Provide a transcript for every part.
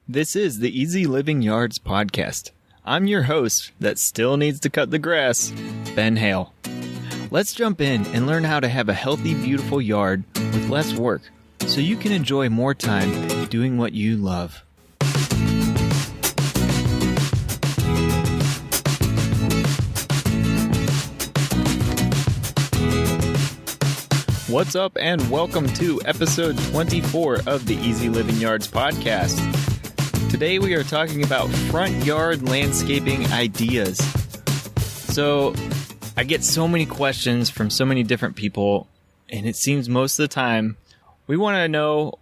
This is the Easy Living Yards podcast. I'm your host that still needs to cut the grass, Ben Hale. Let's jump in and learn how to have a healthy, beautiful yard with less work so you can enjoy more time doing what you love. What's up and welcome to episode 24 of the Easy Living Yards podcast. Today we are talking about front yard landscaping ideas. So I get so many questions from so many different people, and it seems most of the time we want to know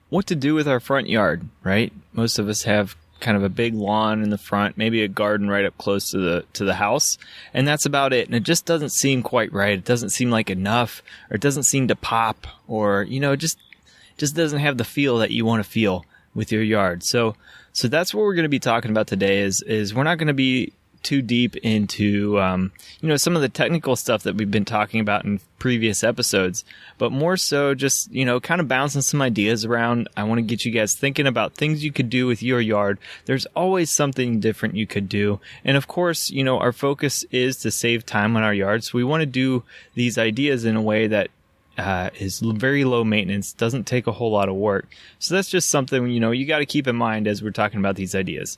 what to do with our front yard, right? Most of us have kind of a big lawn in the front, maybe a garden right up close to the house, and that's about it. And it just doesn't seem quite right. It doesn't seem like enough, or it doesn't seem to pop, or it just doesn't have the feel that you want to feel with your yard. So that's what we're going to be talking about today is we're not going to be too deep into, some of the technical stuff that we've been talking about in previous episodes, but more so just, kind of bouncing some ideas around. I want to get you guys thinking about things you could do with your yard. There's always something different you could do. And of course, our focus is to save time on our yard. So we want to do these ideas in a way that is very low maintenance, doesn't take a whole lot of work. So that's just something, you got to keep in mind as we're talking about these ideas.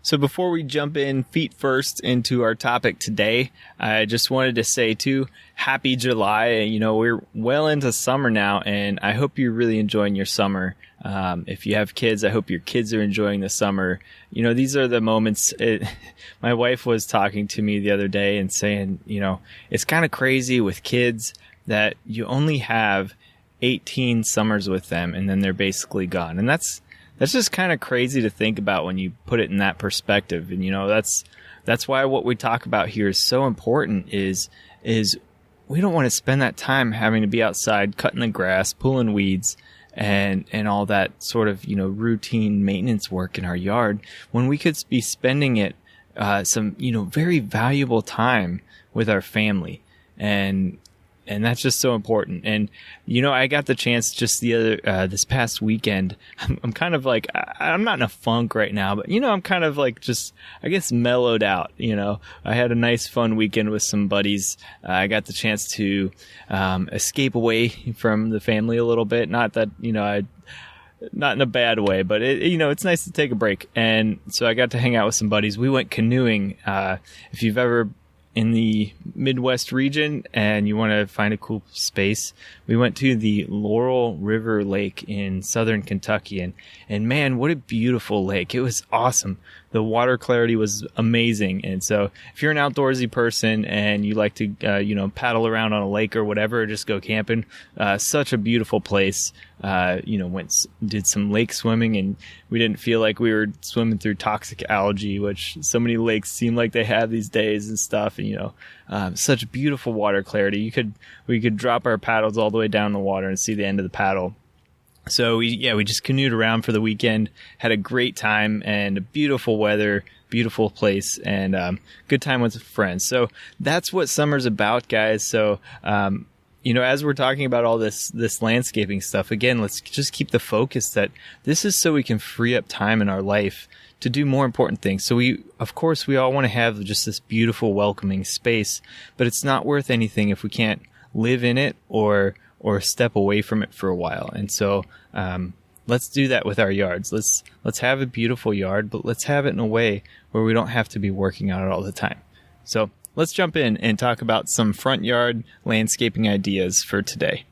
So before we jump in feet first into our topic today, I just wanted to say too, happy July. We're well into summer now, and I hope you're really enjoying your summer. If you have kids, I hope your kids are enjoying the summer. These are the moments. My wife was talking to me the other day and saying, it's kind of crazy with kids that you only have 18 summers with them and then they're basically gone. And that's just kind of crazy to think about when you put it in that perspective. And, that's why what we talk about here is so important is we don't want to spend that time having to be outside cutting the grass, pulling weeds, and all that sort of, routine maintenance work in our yard when we could be spending it, some, very valuable time with our family. And that's just so important. And, I got the chance just this past weekend. I'm kind of like, I'm not in a funk right now, but, I'm kind of like just, I guess, mellowed out. I had a nice fun weekend with some buddies. I got the chance to escape away from the family a little bit. Not that, not in a bad way, but it's nice to take a break. And so I got to hang out with some buddies. We went canoeing. If you've ever in the Midwest region and you want to find a cool space, we went to the Laurel River Lake in southern Kentucky, and man, what a beautiful lake. It was awesome. The water clarity was amazing. And so if you're an outdoorsy person and you like to, paddle around on a lake or whatever, or just go camping, such a beautiful place. Did some lake swimming, and we didn't feel like we were swimming through toxic algae, which so many lakes seem like they have these days and stuff. And, such beautiful water clarity. We could drop our paddles all the way down the water and see the end of the paddle. So we just canoed around for the weekend, had a great time, and beautiful weather, beautiful place, and good time with friends. So that's what summer's about, guys. So, as we're talking about all this landscaping stuff, again, let's just keep the focus that this is so we can free up time in our life to do more important things. So we all want to have just this beautiful, welcoming space, but it's not worth anything if we can't live in it or step away from it for a while. And so, let's do that with our yards. Let's have a beautiful yard, but let's have it in a way where we don't have to be working on it all the time. So let's jump in and talk about some front yard landscaping ideas for today.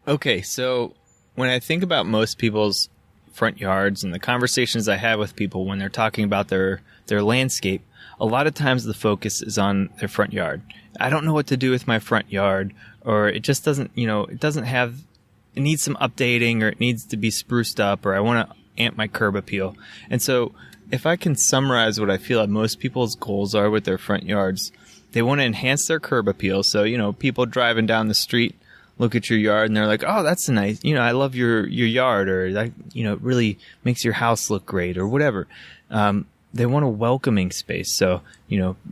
Okay, so when I think about most people's front yards and the conversations I have with people when they're talking about their landscape, a lot of times the focus is on their front yard. I don't know what to do with my front yard, or it just doesn't, it needs some updating, or it needs to be spruced up, or I want to amp my curb appeal. And so if I can summarize what I feel like most people's goals are with their front yards, they want to enhance their curb appeal. So, people driving down the street look at your yard and they're like, oh, that's a nice, I love your yard, or that, it really makes your house look great, or whatever. They want a welcoming space. So,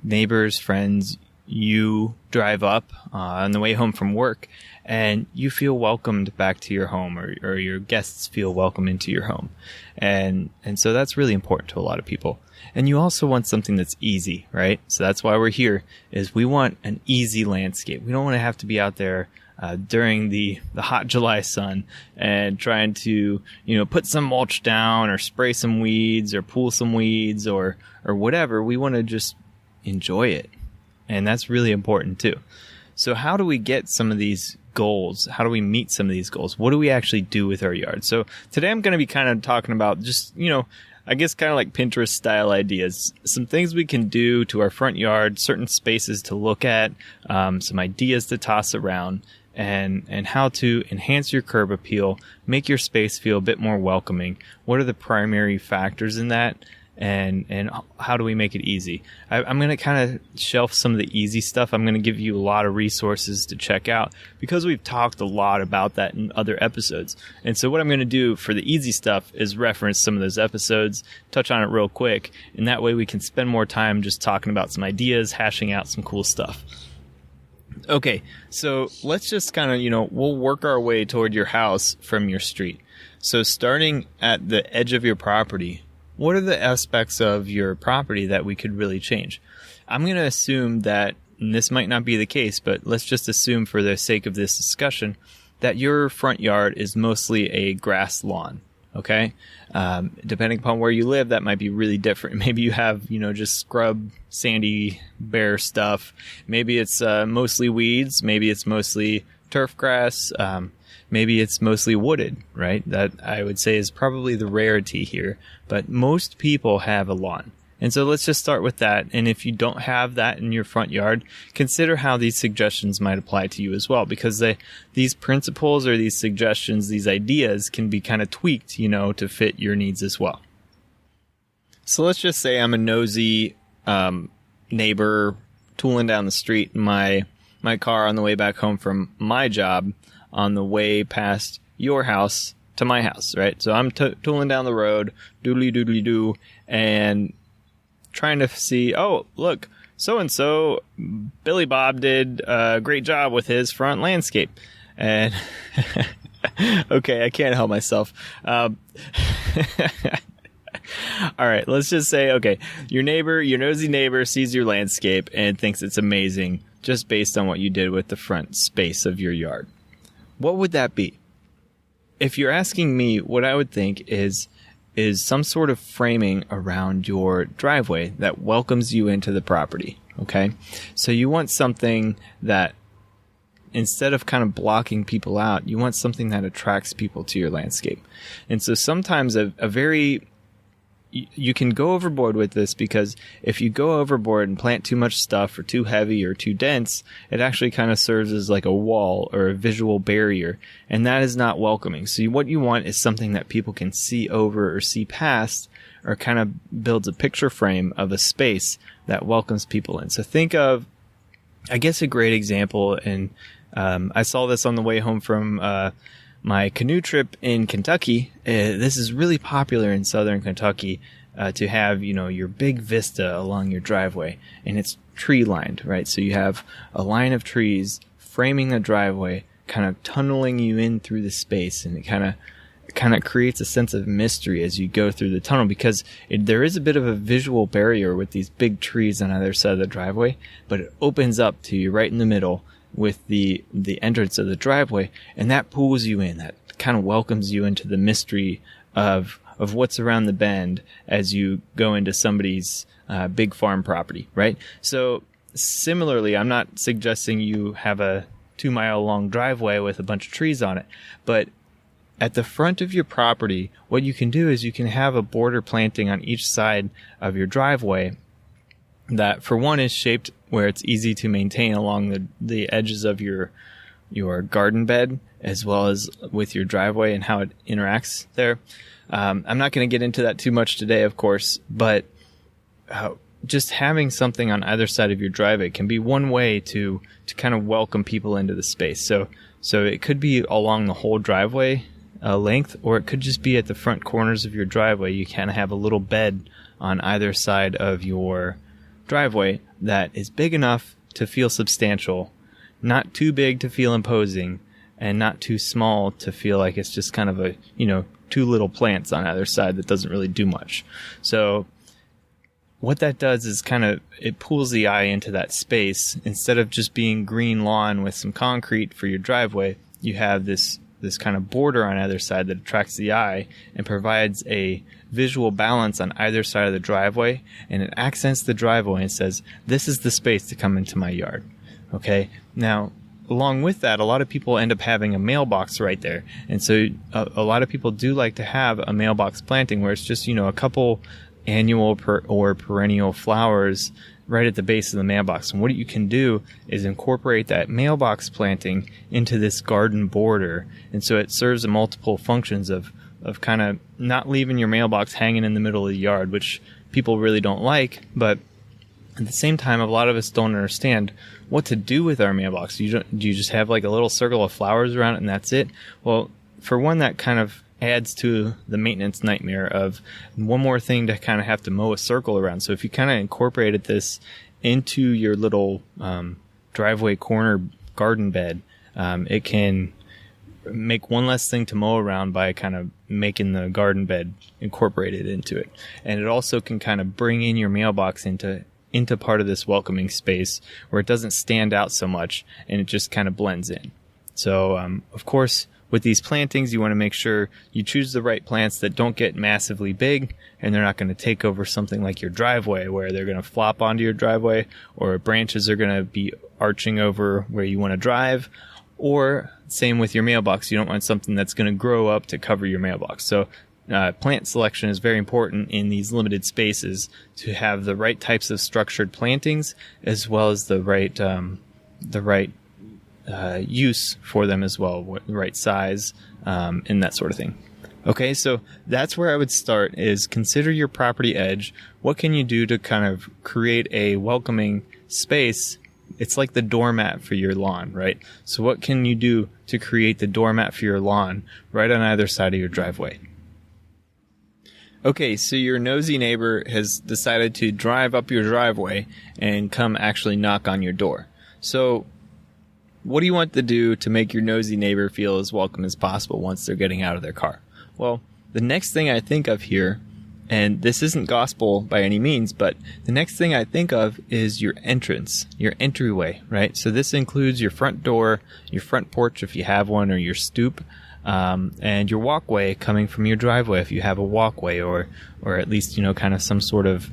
neighbors, friends, you drive up on the way home from work, and you feel welcomed back to your home, or your guests feel welcome into your home. And so that's really important to a lot of people. And you also want something that's easy, right? So that's why we're here, is we want an easy landscape. We don't want to have to be out there during the hot July sun and trying to, put some mulch down or spray some weeds or pull some weeds or whatever. We want to just enjoy it. And that's really important too. So how do we get some of these goals? How do we meet some of these goals? What do we actually do with our yard? So today I'm going to be kind of talking about just, I guess kind of like Pinterest style ideas, some things we can do to our front yard, certain spaces to look at, some ideas to toss around, and how to enhance your curb appeal, make your space feel a bit more welcoming. What are the primary factors in that? And how do we make it easy? I'm going to kind of shelf some of the easy stuff. I'm going to give you a lot of resources to check out because we've talked a lot about that in other episodes. And so what I'm going to do for the easy stuff is reference some of those episodes, touch on it real quick, and that way we can spend more time just talking about some ideas, hashing out some cool stuff. Okay, so let's just kind of, we'll work our way toward your house from your street. So starting at the edge of your property, what are the aspects of your property that we could really change? I'm going to assume that, and this might not be the case, but let's just assume for the sake of this discussion, that your front yard is mostly a grass lawn, okay? Depending upon where you live, that might be really different. Maybe you have, just scrub, sandy, bare stuff. Maybe it's mostly weeds. Maybe it's mostly turf grass. Maybe it's mostly wooded, right? That I would say is probably the rarity here. But most people have a lawn. And so let's just start with that. And if you don't have that in your front yard, consider how these suggestions might apply to you as well. Because these principles or these suggestions, these ideas can be kind of tweaked, to fit your needs as well. So let's just say I'm a nosy neighbor tooling down the street in my car on the way back home from my job, on the way past your house to my house, right? So I'm tooling down the road, doodly-doodly-doo, and trying to see, oh, look, so-and-so, Billy Bob did a great job with his front landscape. And, okay, I can't help myself. All right, let's just say, okay, your nosy neighbor sees your landscape and thinks it's amazing just based on what you did with the front space of your yard. What would that be? If you're asking me, what I would think is some sort of framing around your driveway that welcomes you into the property, okay? So you want something that, instead of kind of blocking people out, you want something that attracts people to your landscape. And so sometimes you can go overboard with this, because if you go overboard and plant too much stuff or too heavy or too dense, it actually kind of serves as like a wall or a visual barrier, and that is not welcoming. So what you want is something that people can see over or see past, or kind of builds a picture frame of a space that welcomes people in. So think of, I guess, a great example, and I saw this on the way home from my canoe trip in Kentucky. This is really popular in southern Kentucky, to have, your big vista along your driveway, and it's tree lined, right? So you have a line of trees framing the driveway, kind of tunneling you in through the space, and it kind of creates a sense of mystery as you go through the tunnel, because there is a bit of a visual barrier with these big trees on either side of the driveway, but it opens up to you right in the middle with the entrance of the driveway, and that pulls you in. That kind of welcomes you into the mystery of what's around the bend as you go into somebody's big farm property, right? So similarly, I'm not suggesting you have a 2-mile long driveway with a bunch of trees on it, but at the front of your property, what you can do is you can have a border planting on each side of your driveway that, for one, is shaped where it's easy to maintain along the edges of your garden bed, as well as with your driveway and how it interacts there. I'm not going to get into that too much today, of course, but just having something on either side of your driveway can be one way to kind of welcome people into the space. So it could be along the whole driveway length, or it could just be at the front corners of your driveway. You kind of have a little bed on either side of your driveway that is big enough to feel substantial, not too big to feel imposing, and not too small to feel like it's just kind of a, two little plants on either side that doesn't really do much. So what that does is it pulls the eye into that space. Instead of just being green lawn with some concrete for your driveway, you have this kind of border on either side that attracts the eye and provides a visual balance on either side of the driveway, and it accents the driveway and says, this is the space to come into my yard. Okay? Now, along with that, a lot of people end up having a mailbox right there. And so a lot of people do like to have a mailbox planting where it's just, a couple annual or perennial flowers right at the base of the mailbox. And what you can do is incorporate that mailbox planting into this garden border. And so it serves multiple functions of kind of not leaving your mailbox hanging in the middle of the yard, which people really don't like. But at the same time, a lot of us don't understand what to do with our mailbox. Do you just have like a little circle of flowers around it and that's it? Well, for one, that kind of adds to the maintenance nightmare of one more thing to kind of have to mow a circle around. So if you kind of incorporated this into your little driveway corner garden bed, it can make one less thing to mow around by kind of making the garden bed incorporated into it. And it also can kind of bring in your mailbox into part of this welcoming space where it doesn't stand out so much and it just kind of blends in. So, of course, with these plantings, you want to make sure you choose the right plants that don't get massively big, and they're not going to take over something like your driveway where they're going to flop onto your driveway, or branches are going to be arching over where you want to drive, or same with your mailbox. You don't want something that's going to grow up to cover your mailbox. So plant selection is very important in these limited spaces to have the right types of structured plantings as well as the right use for them as well, the right size, and that sort of thing. Okay, so that's where I would start, is consider your property edge. What can you do to kind of create a welcoming space? It's like the doormat for your lawn, right? So what can you do to create the doormat for your lawn right on either side of your driveway? Okay, so your nosy neighbor has decided to drive up your driveway and come actually knock on your door. So what do you want to do to make your nosy neighbor feel as welcome as possible once they're getting out of their car? Well, the next thing I think of here, and this isn't gospel by any means, but the next thing I think of is your entrance, your entryway, right? So this includes your front door, your front porch if you have one, or your stoop, and your walkway coming from your driveway if you have a walkway, or at least, kind of some sort of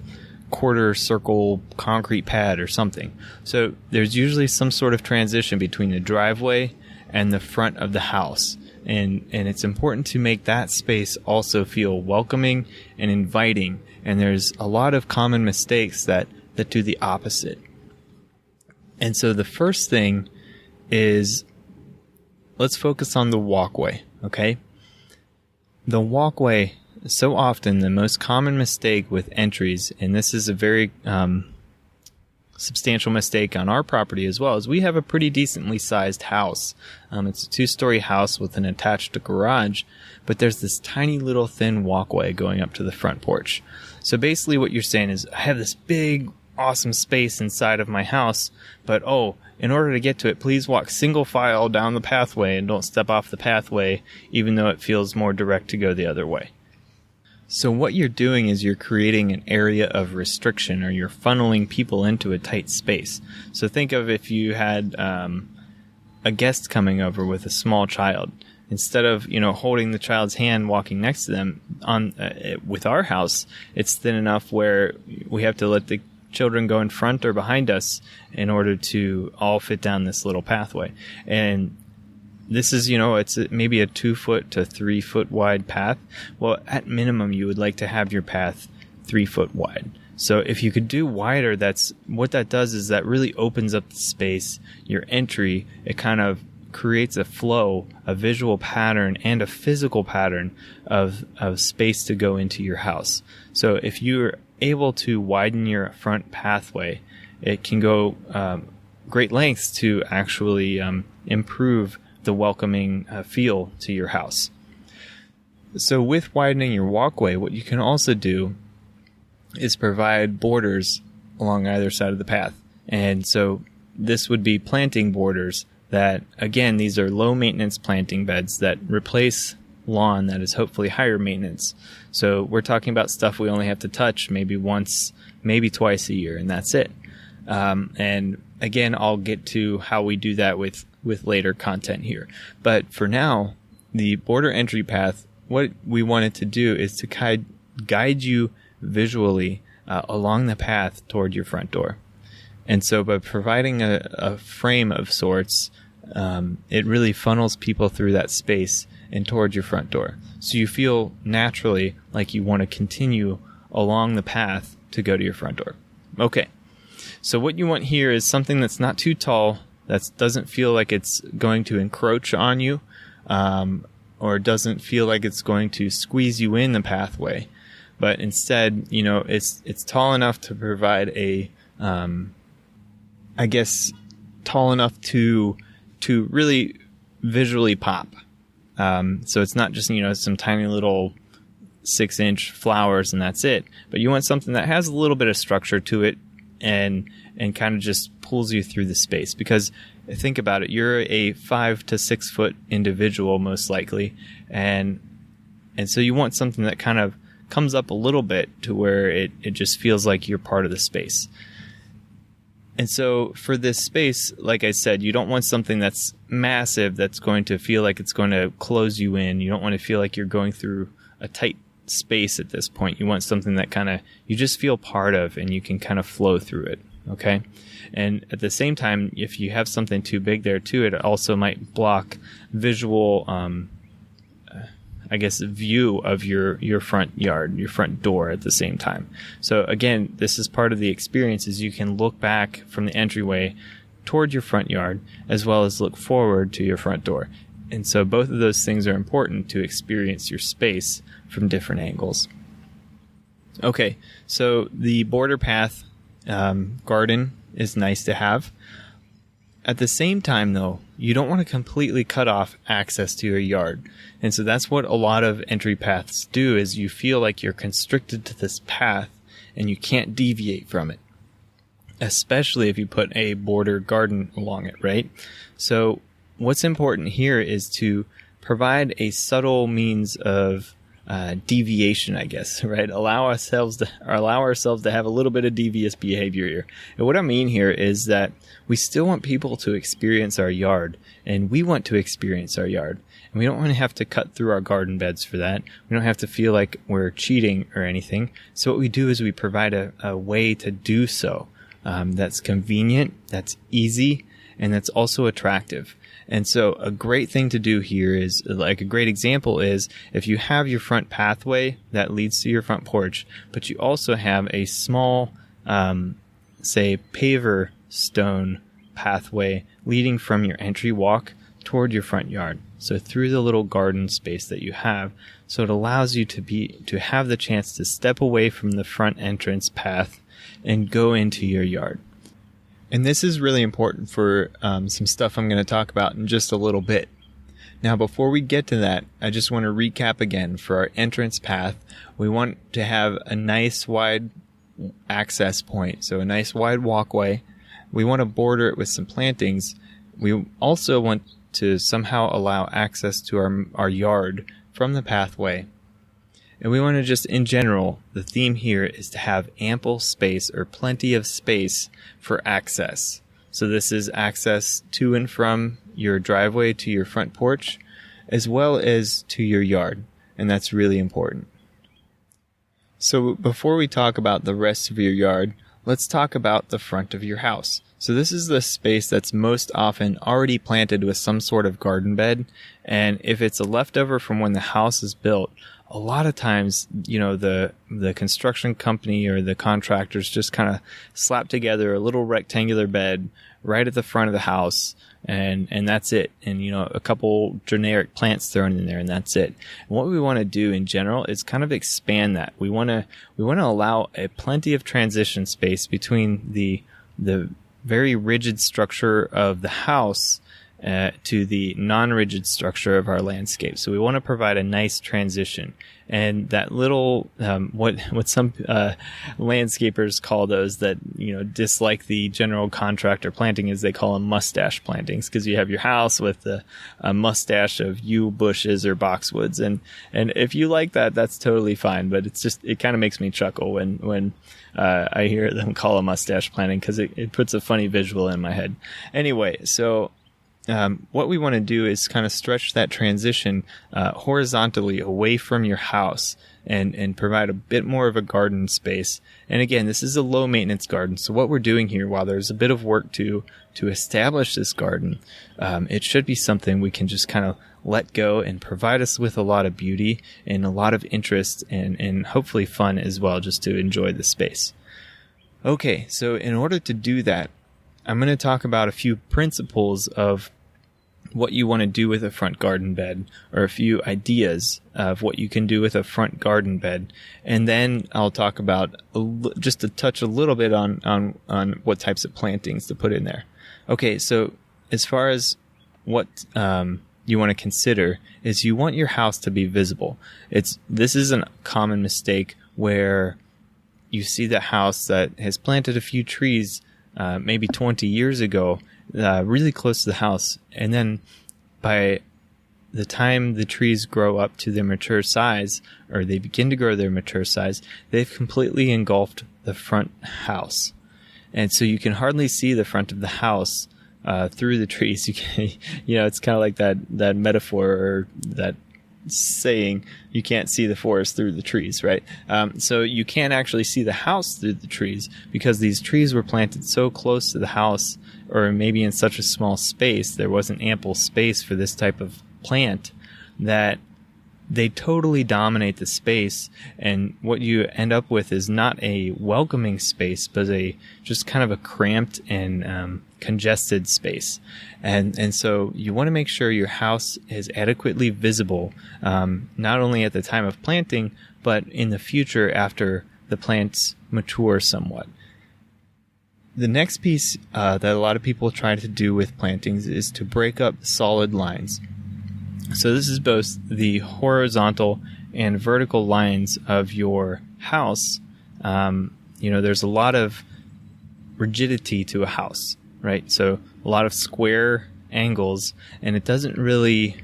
quarter circle concrete pad or something. So there's usually some sort of transition between the driveway and the front of the house. And it's important to make that space also feel welcoming and inviting. And there's a lot of common mistakes that do the opposite. And so the first thing is, let's focus on the walkway, okay? The walkway, so often the most common mistake with entries, and this is a very substantial mistake on our property as well, is we have a pretty decently sized house. It's a 2-story house with an attached garage, but there's this tiny little thin walkway going up to the front porch. So basically what you're saying is, I have this big, awesome space inside of my house, but in order to get to it, please walk single file down the pathway and don't step off the pathway, even though it feels more direct to go the other way. So what you're doing is you're creating an area of restriction, or you're funneling people into a tight space. So think of if you had a guest coming over with a small child. Instead of holding the child's hand walking next to them with our house, it's thin enough where we have to let the children go in front or behind us in order to all fit down this little pathway. And this is, it's maybe a 2-foot to 3-foot wide path. Well, at minimum, you would like to have your path 3 foot wide. So if you could do wider, what that does is that really opens up the space, your entry. It kind of creates a flow, a visual pattern, and a physical pattern of space to go into your house. So if you're able to widen your front pathway, it can go great lengths to actually improve the welcoming feel to your house. So with widening your walkway, what you can also do is provide borders along either side of the path. And so this would be planting borders that, again, these are low maintenance planting beds that replace lawn that is hopefully higher maintenance. So we're talking about stuff we only have to touch maybe once, maybe twice a year, and that's it. And again, I'll get to how we do that with later content here. But for now, the border entry path, what we wanted to do is to guide you visually along the path toward your front door. And so by providing a frame of sorts, it really funnels people through that space and toward your front door. So you feel naturally like you want to continue along the path to go to your front door. Okay. So what you want here is something that's not too tall, that doesn't feel like it's going to encroach on you, or doesn't feel like it's going to squeeze you in the pathway. But instead, it's tall enough to provide tall enough to really visually pop. So it's not just, some tiny little 6-inch flowers and that's it. But you want something that has a little bit of structure to it and kind of just pulls you through the space. Because think about it, you're a 5 to 6 foot individual most likely. And so you want something that kind of comes up a little bit to where it just feels like you're part of the space. And so for this space, like I said, you don't want something that's massive that's going to feel like it's going to close you in. You don't want to feel like you're going through a tight space at this point. You want something that you just feel part of and you can kind of flow through it. Okay. And at the same time, if you have something too big there too, it also might block visual, view of your front yard, your front door at the same time. So again, this is part of the experience, is you can look back from the entryway toward your front yard as well as look forward to your front door. And so both of those things are important to experience your space from different angles. Okay, so the border path garden is nice to have. At the same time, though, you don't want to completely cut off access to your yard. And so that's what a lot of entry paths do, is you feel like you're constricted to this path and you can't deviate from it, especially if you put a border garden along it, right? So what's important here is to provide a subtle means of deviation, I guess, right? Allow ourselves to have a little bit of devious behavior here. And what I mean here is that we still want people to experience our yard, and we want to experience our yard. And we don't want to have to cut through our garden beds for that. We don't have to feel like we're cheating or anything. So what we do is we provide a way to do so that's convenient, that's easy, and that's also attractive. And so a great thing to do here is, like a great example is, if you have your front pathway that leads to your front porch, but you also have a small, say, paver stone pathway leading from your entry walk toward your front yard. So through the little garden space that you have. So it allows you to have the chance to step away from the front entrance path and go into your yard. And this is really important for some stuff I'm going to talk about in just a little bit. Now, before we get to that, I just want to recap again. For our entrance path, we want to have a nice wide access point, so a nice wide walkway. We want to border it with some plantings. We also want to somehow allow access to our yard from the pathway. And we want to just, in general, the theme here is to have ample space, or plenty of space, for access. So this is access to and from your driveway to your front porch, as well as to your yard. And that's really important. So before we talk about the rest of your yard, let's talk about the front of your house. So this is the space that's most often already planted with some sort of garden bed. And if it's a leftover from when the house is built, a lot of times, the construction company or the contractors just kind of slap together a little rectangular bed right at the front of the house, and that's it. And, a couple generic plants thrown in there, and that's it. And what we want to do in general is kind of expand that. We want to allow plenty of transition space between the very rigid structure of the house to the non-rigid structure of our landscape. So we want to provide a nice transition. And that little, what some landscapers call those that, dislike the general contractor planting is they call them mustache plantings, because you have your house with a mustache of yew bushes or boxwoods. And if you like that, that's totally fine. But it kind of makes me chuckle when I hear them call a mustache planting, because it puts a funny visual in my head. Anyway, so what we want to do is kind of stretch that transition horizontally away from your house and provide a bit more of a garden space. And again, this is a low maintenance garden. So what we're doing here, while there's a bit of work to establish this garden, it should be something we can just kind of let go and provide us with a lot of beauty and a lot of interest and hopefully fun as well, just to enjoy the space. Okay, so in order to do that, I'm going to talk about a few principles of what you want to do with a front garden bed, or a few ideas of what you can do with a front garden bed. And then I'll talk about just to touch a little bit on what types of plantings to put in there. Okay, so as far as what you want to consider is you want your house to be visible. This is a common mistake where you see the house that has planted a few trees maybe 20 years ago, really close to the house. And then by the time the trees grow up to their mature size, or they begin to grow their mature size, they've completely engulfed the front house. And so you can hardly see the front of the house through the trees. It's kind of like that metaphor, or that saying, you can't see the forest through the trees, right? So you can't actually see the house through the trees, because these trees were planted so close to the house, or maybe in such a small space, there wasn't ample space for this type of plant, that they totally dominate the space. And what you end up with is not a welcoming space, but just kind of a cramped and congested space. And so you want to make sure your house is adequately visible, not only at the time of planting, but in the future after the plants mature somewhat. The next piece that a lot of people try to do with plantings is to break up solid lines. So this is both the horizontal and vertical lines of your house. There's a lot of rigidity to a house, right? So a lot of square angles, and it doesn't really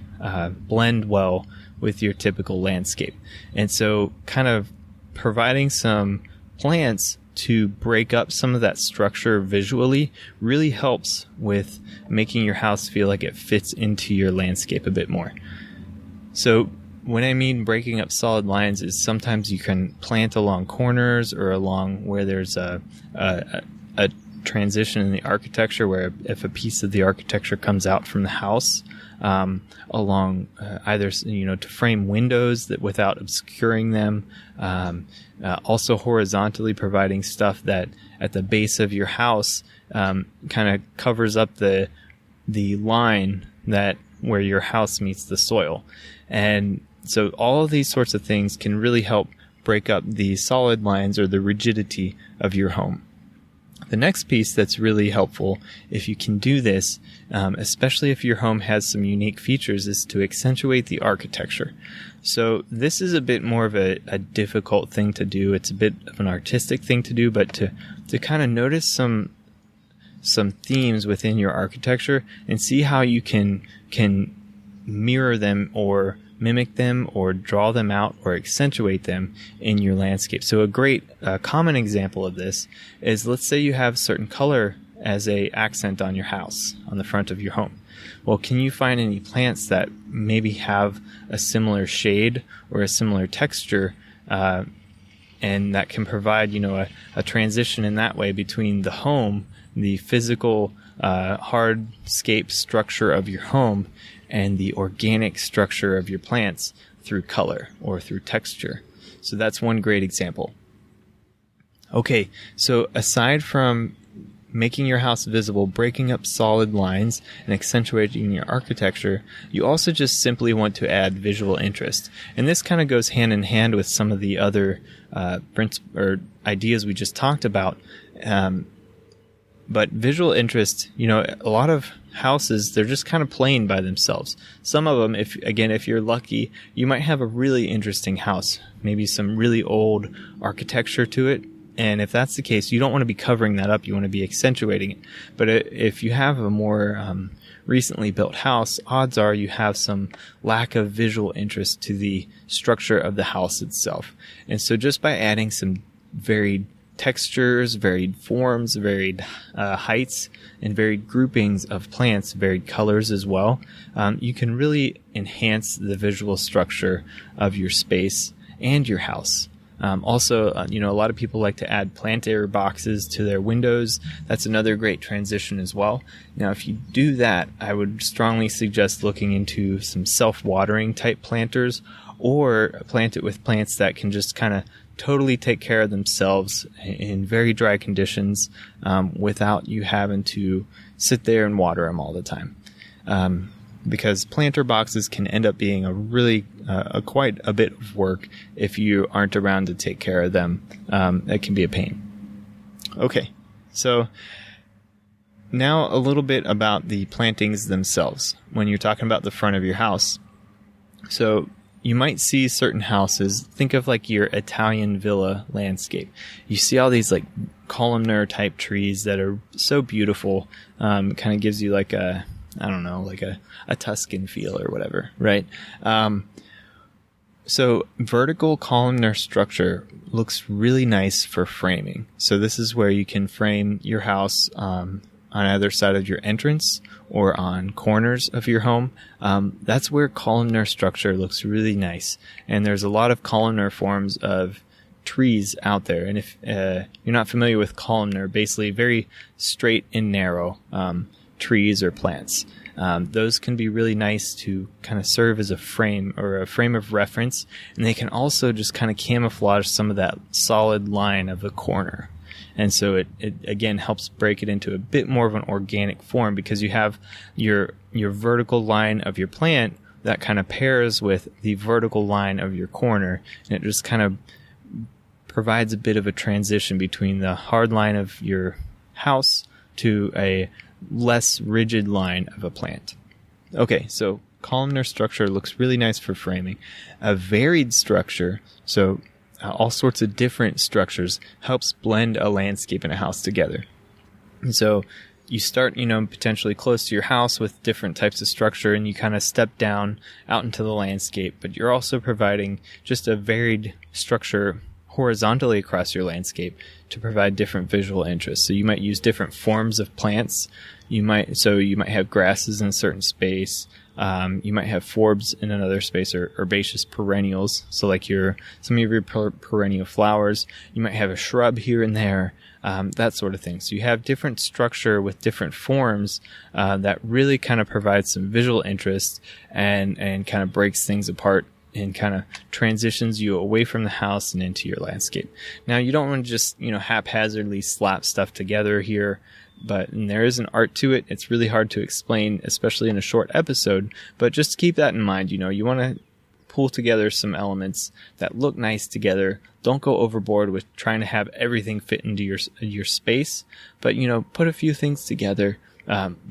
blend well with your typical landscape. And so kind of providing some plants to break up some of that structure visually really helps with making your house feel like it fits into your landscape a bit more. So when I mean breaking up solid lines is sometimes you can plant along corners, or along where there's a transition in the architecture, where if a piece of the architecture comes out from the house, along either to frame windows that without obscuring them, also horizontally providing stuff that at the base of your house kind of covers up the line that where your house meets the soil. And so all of these sorts of things can really help break up the solid lines, or the rigidity of your home. The next piece that's really helpful, if you can do this, especially if your home has some unique features, is to accentuate the architecture. So this is a bit more of a difficult thing to do. It's a bit of an artistic thing to do, but to kind of notice some themes within your architecture and see how you can mirror them, or mimic them, or draw them out, or accentuate them in your landscape. So a great common example of this is, let's say you have certain color as a accent on your house, on the front of your home. Well, can you find any plants that maybe have a similar shade or a similar texture, and that can provide, a transition in that way between the home, the physical hardscape structure of your home, and the organic structure of your plants through color or through texture. So that's one great example. Okay, so aside from making your house visible, breaking up solid lines, and accentuating your architecture, you also just simply want to add visual interest. And this kind of goes hand in hand with some of the other ideas we just talked about. But visual interest, a lot of houses, they're just kind of plain by themselves. Some of them, if you're lucky, you might have a really interesting house, maybe some really old architecture to it. And if that's the case, you don't want to be covering that up. You want to be accentuating it. But if you have a more recently built house, odds are you have some lack of visual interest to the structure of the house itself. And so just by adding some varied textures, varied forms, varied heights, and varied groupings of plants, varied colors as well, you can really enhance the visual structure of your space and your house. Also, a lot of people like to add plant air boxes to their windows. That's another great transition as well. Now, if you do that, I would strongly suggest looking into some self-watering type planters, or plant it with plants that can just kind of totally take care of themselves in very dry conditions without you having to sit there and water them all the time. Because planter boxes can end up being a really quite a bit of work if you aren't around to take care of them. It can be a pain. Okay, so now a little bit about the plantings themselves when you're talking about the front of your house. So you might see certain houses, think of like your Italian villa landscape. You see all these like columnar type trees that are so beautiful, kind of gives you like a Tuscan feel or whatever, right? So vertical columnar structure looks really nice for framing. So this is where you can frame your house on either side of your entrance or on corners of your home. That's where columnar structure looks really nice. And there's a lot of columnar forms of trees out there. And if you're not familiar with columnar, basically very straight and narrow trees or plants. Those can be really nice to kind of serve as a frame or a frame of reference, and they can also just kind of camouflage some of that solid line of the corner. And so it again helps break it into a bit more of an organic form, because you have your vertical line of your plant that kind of pairs with the vertical line of your corner, and it just kind of provides a bit of a transition between the hard line of your house to a less rigid line of a plant. Okay, so columnar structure looks really nice for framing. A varied structure, so all sorts of different structures, helps blend a landscape and a house together. And so you start, potentially close to your house with different types of structure, and you kind of step down out into the landscape, but you're also providing just a varied structure horizontally across your landscape to provide different visual interests. So you might use different forms of plants. You might have grasses in a certain space. You might have forbs in another space, or herbaceous perennials. So like some of your perennial flowers. You might have a shrub here and there, that sort of thing. So you have different structure with different forms that really kind of provides some visual interest and kind of breaks things apart and kind of transitions you away from the house and into your landscape. Now, you don't want to just, haphazardly slap stuff together here, and there is an art to it. It's really hard to explain, especially in a short episode, but just keep that in mind. You want to pull together some elements that look nice together. Don't go overboard with trying to have everything fit into your space, but, put a few things together.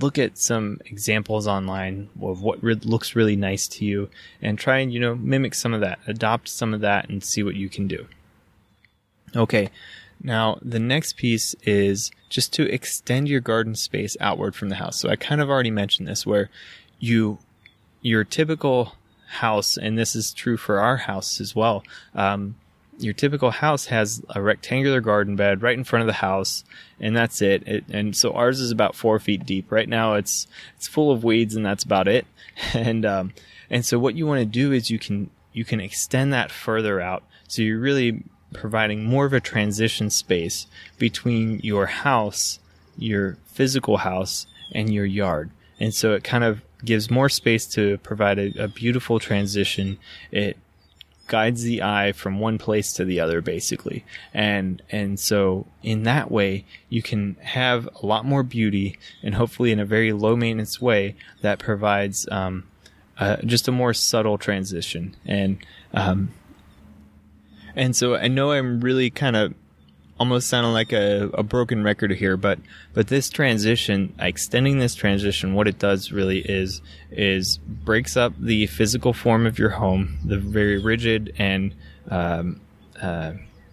Look at some examples online of what looks really nice to you, and try and, mimic some of that, adopt some of that, and see what you can do. Okay, now the next piece is just to extend your garden space outward from the house. So I kind of already mentioned this, where your typical house, and this is true for our house as well, your typical house has a rectangular garden bed right in front of the house, and that's it. And so ours is about 4 feet deep. Right now it's full of weeds, and that's about it. And so what you want to do is you can extend that further out. So you're really providing more of a transition space between your house, your physical house, and your yard. And so it kind of gives more space to provide a beautiful transition. It guides the eye from one place to the other, basically. And so in that way, you can have a lot more beauty, and hopefully in a very low maintenance way that provides just a more subtle transition. And so I know I'm really kind of almost sounding like a broken record here, but this transition, extending this transition, what it does really is breaks up the physical form of your home, the very rigid and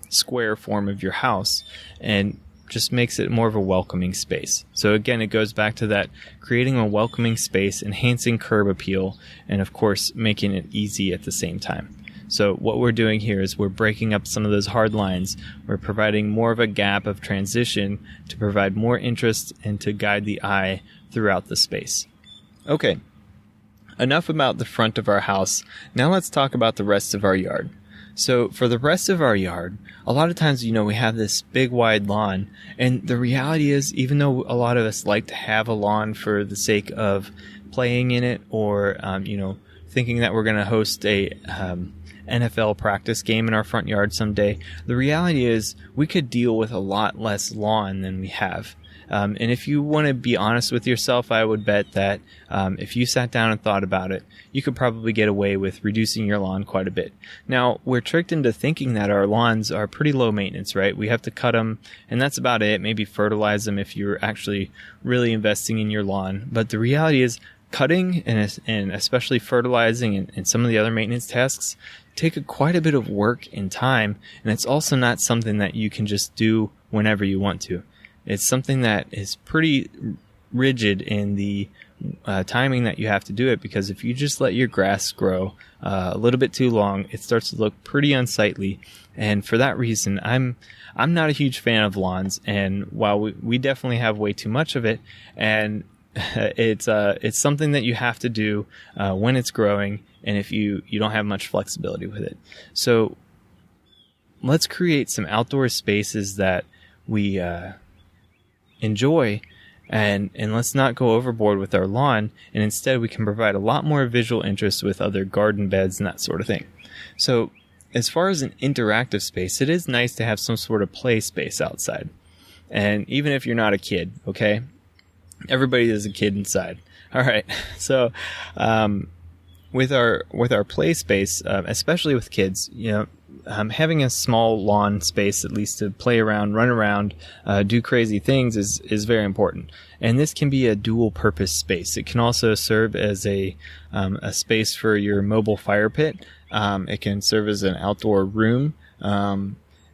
square form of your house, and just makes it more of a welcoming space. So again, it goes back to that creating a welcoming space, enhancing curb appeal, and of course making it easy at the same time. So what we're doing here is we're breaking up some of those hard lines. We're providing more of a gap of transition to provide more interest and to guide the eye throughout the space. Okay, enough about the front of our house. Now let's talk about the rest of our yard. So for the rest of our yard, a lot of times, we have this big wide lawn, and the reality is, even though a lot of us like to have a lawn for the sake of playing in it or, thinking that we're going to host a NFL practice game in our front yard someday, the reality is we could deal with a lot less lawn than we have. And if you want to be honest with yourself, I would bet that if you sat down and thought about it, you could probably get away with reducing your lawn quite a bit. Now, we're tricked into thinking that our lawns are pretty low maintenance, right? We have to cut them, and that's about it. Maybe fertilize them if you're actually really investing in your lawn. But the reality is, cutting and especially fertilizing and some of the other maintenance tasks take quite a bit of work and time, and it's also not something that you can just do whenever you want to. It's something that is pretty rigid in the timing that you have to do it, because if you just let your grass grow a little bit too long, it starts to look pretty unsightly. And for that reason, I'm not a huge fan of lawns. And while we definitely have way too much of it, and it's something that you have to do when it's growing, and if you don't have much flexibility with it. So let's create some outdoor spaces that we enjoy, and let's not go overboard with our lawn, and instead we can provide a lot more visual interest with other garden beds and that sort of thing. So as far as an interactive space, it is nice to have some sort of play space outside. And even if you're not a kid, okay? Everybody is a kid inside. All right. So with our play space, especially with kids, having a small lawn space, at least to play around, run around, do crazy things is very important. And this can be a dual purpose space. It can also serve as a space for your mobile fire pit. It can serve as an outdoor room,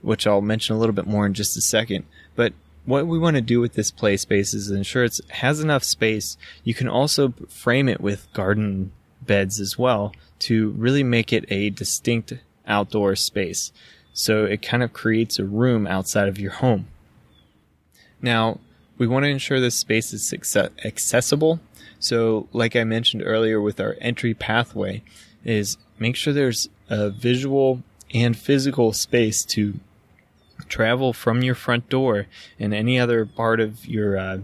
which I'll mention a little bit more in just a second. But what we want to do with this play space is ensure it has enough space. You can also frame it with garden beds as well to really make it a distinct outdoor space. So it kind of creates a room outside of your home. Now, we want to ensure this space is accessible. So like I mentioned earlier with our entry pathway, is make sure there's a visual and physical space to travel from your front door and any other part of your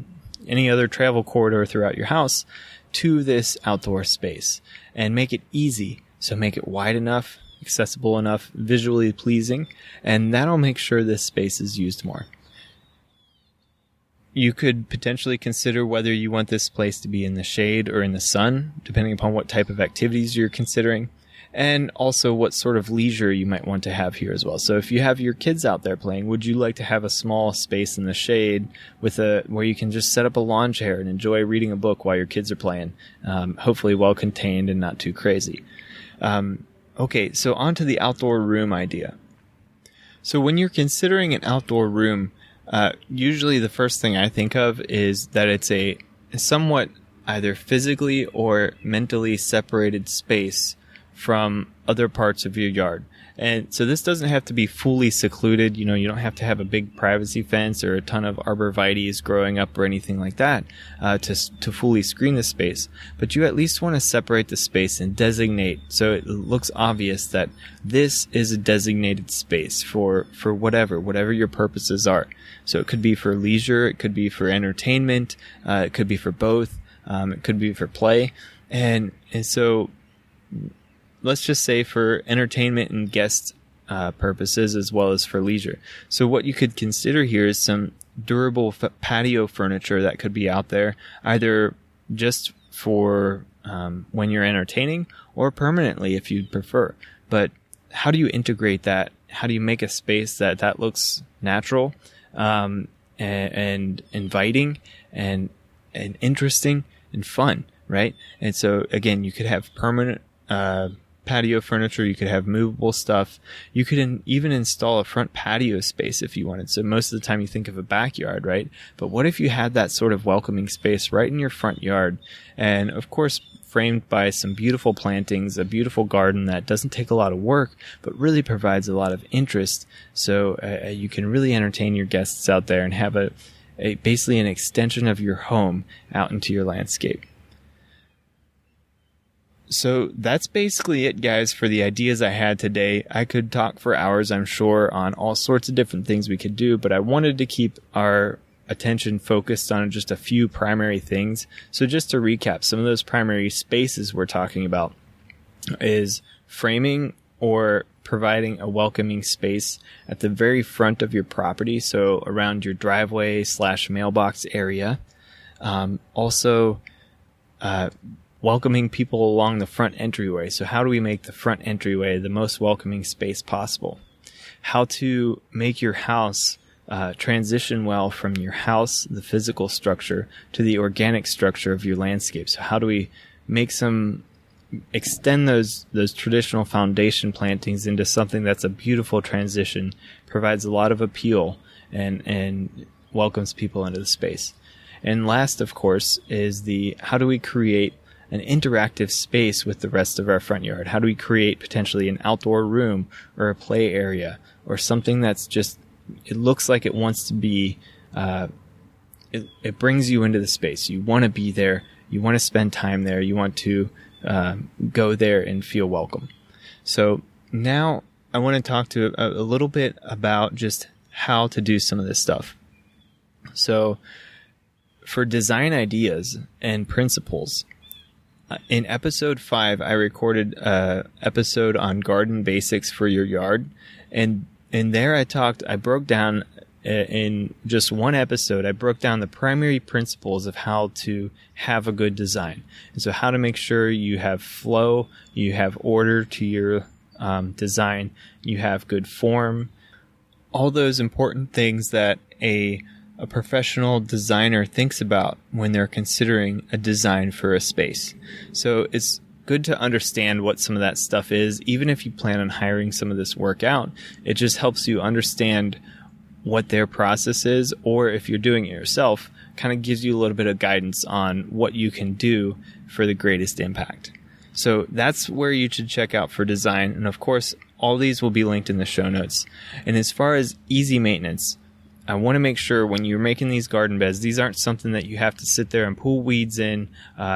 any other travel corridor throughout your house to this outdoor space, and make it easy. So make it wide enough, accessible enough, visually pleasing, and that'll make sure this space is used more. You could potentially consider whether you want this place to be in the shade or in the sun, depending upon what type of activities you're considering, and also what sort of leisure you might want to have here as well. So if you have your kids out there playing, would you like to have a small space in the shade where you can just set up a lawn chair and enjoy reading a book while your kids are playing, hopefully well contained and not too crazy. Okay, so on to the outdoor room idea. So when you're considering an outdoor room, usually the first thing I think of is that it's a somewhat either physically or mentally separated space from other parts of your yard. And so this doesn't have to be fully secluded. You don't have to have a big privacy fence or a ton of arborvitaes growing up or anything like that to fully screen the space. But you at least want to separate the space and designate so it looks obvious that this is a designated space for whatever your purposes are. So it could be for leisure, it could be for entertainment, it could be for both, it could be for play. And so let's just say for entertainment and guest purposes as well as for leisure. So what you could consider here is some durable patio furniture that could be out there, either just for when you're entertaining or permanently if you'd prefer. But how do you integrate that make a space that looks natural, and inviting and interesting and fun, right? And so again, you could have permanent patio furniture, you could have movable stuff, you could even install a front patio space if you wanted. So most of the time you think of a backyard, right? But what if you had that sort of welcoming space right in your front yard, and of course framed by some beautiful plantings, a beautiful garden that doesn't take a lot of work but really provides a lot of interest, so you can really entertain your guests out there and have a basically an extension of your home out into your landscape. So that's basically it, guys, for the ideas I had today. I could talk for hours, I'm sure, on all sorts of different things we could do, but I wanted to keep our attention focused on just a few primary things. So just to recap, some of those primary spaces we're talking about is framing or providing a welcoming space at the very front of your property, so around your driveway / mailbox area. Also, welcoming people along the front entryway. So how do we make the front entryway the most welcoming space possible? How to make your house transition well from your house, the physical structure, to the organic structure of your landscape. So how do we extend those traditional foundation plantings into something that's a beautiful transition, provides a lot of appeal, and welcomes people into the space. And last, of course, is how do we create an interactive space with the rest of our front yard? How do we create potentially an outdoor room or a play area or something that's just, it looks like it wants to be, it brings you into the space. You want to be there. You want to spend time there. You want to go there and feel welcome. So now I want to talk to a little bit about just how to do some of this stuff. So for design ideas and principles, in episode 5, I recorded an episode on garden basics for your yard. And there I broke down in just one episode, I broke down the primary principles of how to have a good design. And so how to make sure you have flow, you have order to your design, you have good form, all those important things that a professional designer thinks about when they're considering a design for a space. So it's good to understand what some of that stuff is. Even if you plan on hiring some of this work out, it just helps you understand what their process is, or if you're doing it yourself, kind of gives you a little bit of guidance on what you can do for the greatest impact. So that's where you should check out for design. And of course, all these will be linked in the show notes. And as far as easy maintenance, I want to make sure when you're making these garden beds, these aren't something that you have to sit there and pull weeds in.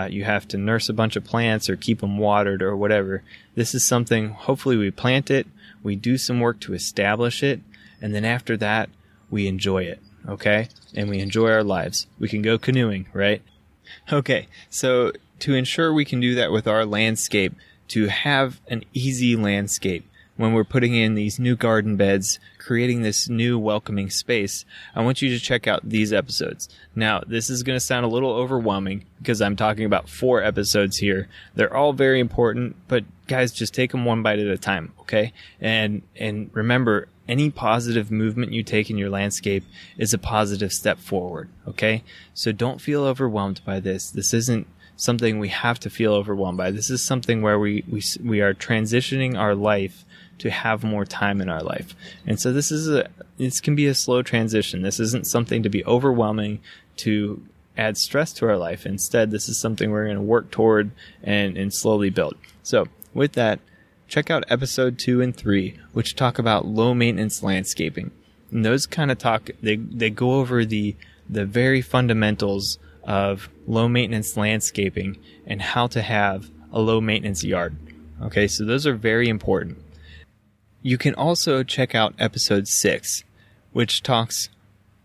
You have to nurse a bunch of plants or keep them watered or whatever. This is something, hopefully we plant it, we do some work to establish it, and then after that, we enjoy it, okay? And we enjoy our lives. We can go canoeing, right? Okay, so to ensure we can do that with our landscape, to have an easy landscape, when we're putting in these new garden beds, creating this new welcoming space, I want you to check out these episodes. Now, this is going to sound a little overwhelming because I'm talking about 4 episodes here. They're all very important, but guys, just take them one bite at a time, okay? And remember, any positive movement you take in your landscape is a positive step forward, okay? So don't feel overwhelmed by this. This isn't something we have to feel overwhelmed by. This is something where we are transitioning our life to have more time in our life. And so this can be a slow transition. This isn't something to be overwhelming to add stress to our life. Instead, this is something we're going to work toward and slowly build. So with that, check out episode 2 and 3, which talk about low maintenance landscaping. And those kind of they go over the very fundamentals of low maintenance landscaping and how to have a low maintenance yard. Okay, so those are very important. You can also check out episode 6, which talks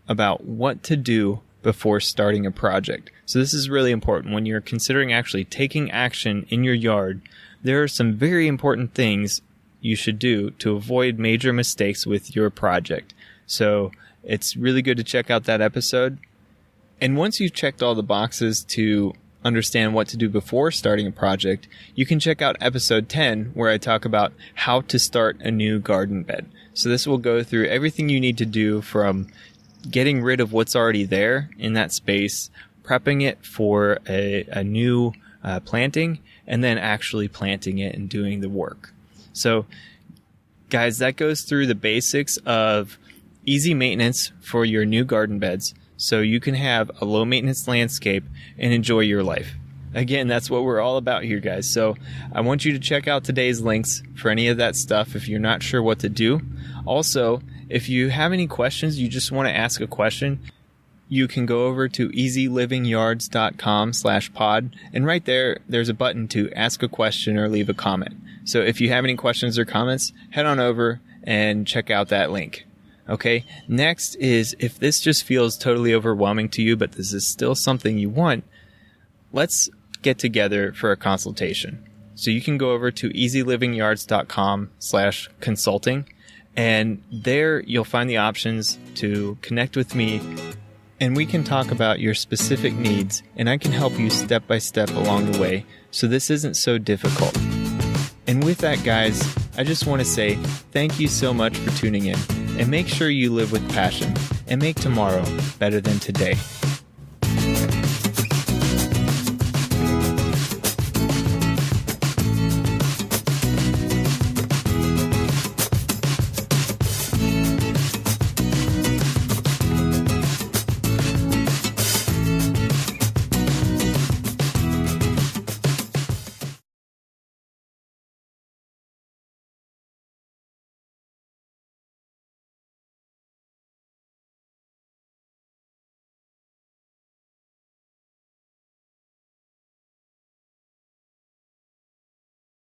about what to do before starting a project. So this is really important. When you're considering actually taking action in your yard, there are some very important things you should do to avoid major mistakes with your project. So it's really good to check out that episode. And once you've checked all the boxes to understand what to do before starting a project, you can check out episode 10, where I talk about how to start a new garden bed. So this will go through everything you need to do, from getting rid of what's already there in that space, prepping it for a new planting, and then actually planting it and doing the work. So guys, that goes through the basics of easy maintenance for your new garden beds, so you can have a low maintenance landscape and enjoy your life. Again, that's what we're all about here, guys. So I want you to check out today's links for any of that stuff if you're not sure what to do. Also, if you have any questions, you just want to ask a question, you can go over to easylivingyards.com/pod, and right there's a button to ask a question or leave a comment. So if you have any questions or comments, head on over and check out that link. Okay, next is, if this just feels totally overwhelming to you, but this is still something you want, let's get together for a consultation. So you can go over to easylivingyards.com/consulting, and there you'll find the options to connect with me, and we can talk about your specific needs, and I can help you step by step along the way, so this isn't so difficult. And with that, guys, I just want to say thank you so much for tuning in, and make sure you live with passion and make tomorrow better than today.